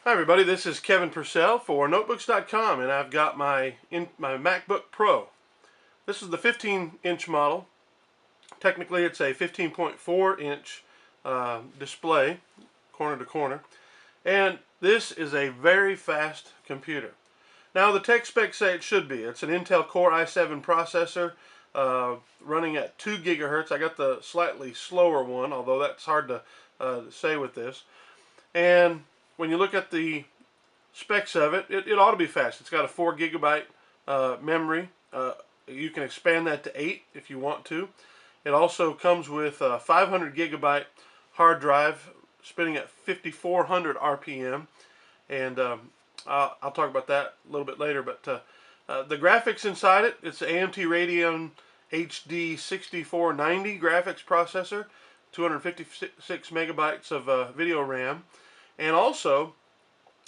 Hi everybody, this is Kevin Purcell for Notebooks.com, and I've got my MacBook Pro. This is the 15-inch model. Technically it's a 15.4-inch display, corner to corner, and this is a very fast computer. Now the tech specs say it should be. It's an Intel Core i7 processor running at 2 gigahertz. I got the slightly slower one, although that's hard to say with this. And when you look at the specs of it, it ought to be fast. It's got a 4 gigabyte memory. You can expand that to 8 if you want to. It also comes with a 500 gigabyte hard drive spinning at 5400 RPM, and I'll talk about that a little bit later. But the graphics inside it, it's an AMD Radeon HD 6490 graphics processor, 256 megabytes of video RAM, and also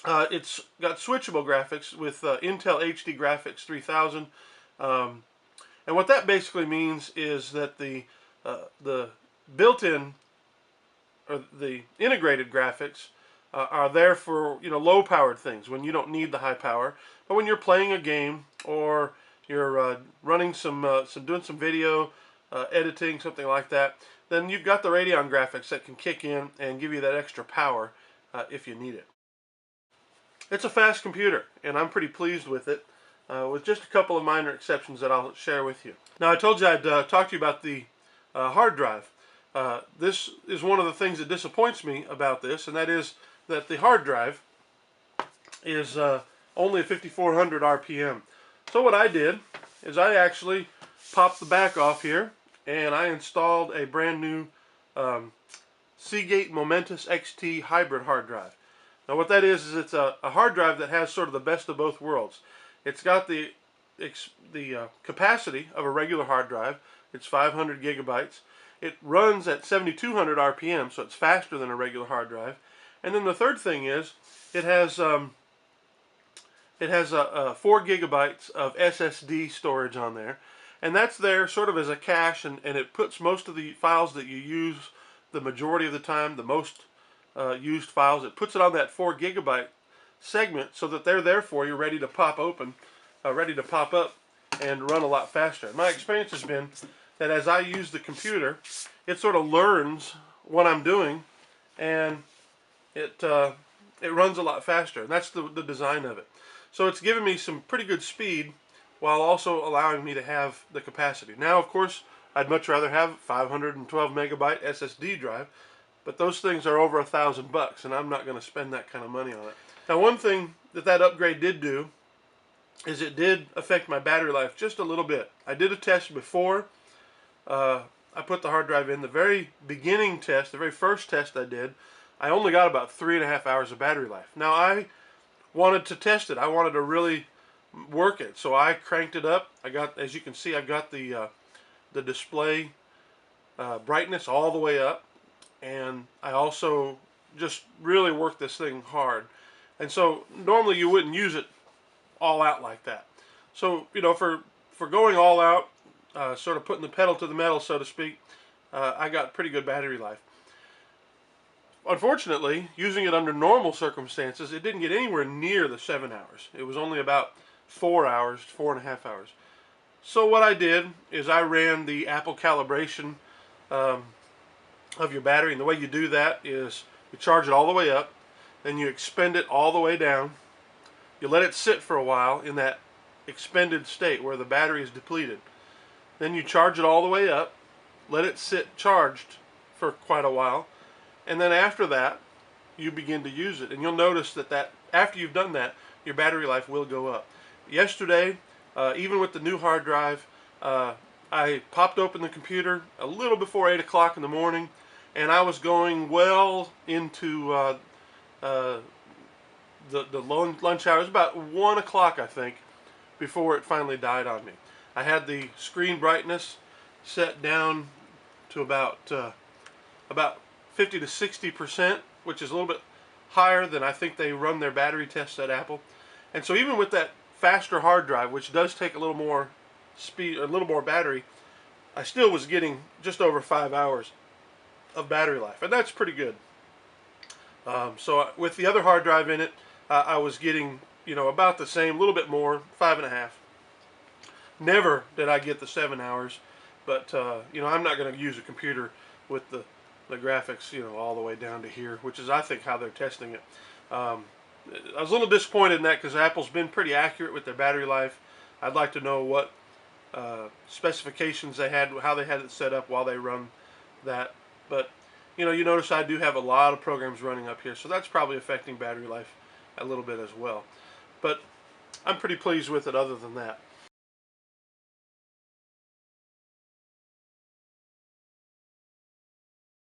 it's got switchable graphics with Intel HD Graphics 3000, and what that basically means is that the built-in or the integrated graphics are there for low-powered things when you don't need the high power. But when you're playing a game or you're running doing some video editing, something like that, then you've got the Radeon graphics that can kick in and give you that extra power if you need it. It's a fast computer, and I'm pretty pleased with it, with just a couple of minor exceptions that I'll share with you. Now, I told you I'd talk to you about the hard drive. This is one of the things that disappoints me about this, and that is that the hard drive is only 5400 RPM. So what I did is I actually popped the back off here, and I installed a brand new Seagate Momentus XT hybrid hard drive. Now what that is it's a hard drive that has sort of the best of both worlds. It's got the capacity of a regular hard drive. It's 500 gigabytes. It runs at 7200 RPM, so it's faster than a regular hard drive. And then the third thing is it has 4 gigabytes of SSD storage on there, and that's there sort of as a cache, and it puts most of the files that you use the majority of the time, the most used files, it puts it on that 4 gigabyte segment so that they're there for you, ready to pop open, ready to pop up and run a lot faster. And my experience has been that as I use the computer, it sort of learns what I'm doing, and it runs a lot faster, and that's the design of it. So it's given me some pretty good speed while also allowing me to have the capacity. Now, of course, I'd much rather have 512 megabyte SSD drive, but those things are over $1,000, and I'm not going to spend that kind of money on it. Now, one thing that upgrade did do is it did affect my battery life just a little bit. I did a test before I put the hard drive in. The very beginning test, the very first test I did, I only got about 3.5 hours of battery life. Now, I wanted to test it. I wanted to really work it, so I cranked it up. I got, as you can see, I've got the display brightness all the way up, and I also just really worked this thing hard. And so normally you wouldn't use it all out like that. So for going all out, sort of putting the pedal to the metal, so to speak, I got pretty good battery life. Unfortunately, using it under normal circumstances, it didn't get anywhere near the 7 hours. It was only about 4 hours, 4.5 hours. So what I did is I ran the Apple calibration of your battery, and the way you do that is you charge it all the way up, then you expend it all the way down. You let it sit for a while in that expended state where the battery is depleted. Then you charge it all the way up, let it sit charged for quite a while, and then after that you begin to use it. And you'll notice that after you've done that, your battery life will go up. Yesterday, even with the new hard drive, I popped open the computer a little before 8 o'clock in the morning, and I was going well into the lunch hour. It was about 1 o'clock, I think, before it finally died on me. I had the screen brightness set down to about 50 to 60%, which is a little bit higher than I think they run their battery tests at Apple. And so even with that faster hard drive, which does take a little more speed, a little more battery, I still was getting just over 5 hours of battery life, and that's pretty good. So with the other hard drive in it, I was getting, about the same, a little bit more, 5.5. Never did I get the 7 hours, but I'm not going to use a computer with the graphics, all the way down to here, which is, I think, how they're testing it. I was a little disappointed in that because Apple's been pretty accurate with their battery life. I'd like to know what specifications they had, how they had it set up while they run that. But you notice I do have a lot of programs running up here, so that's probably affecting battery life a little bit as well. But I'm pretty pleased with it other than that.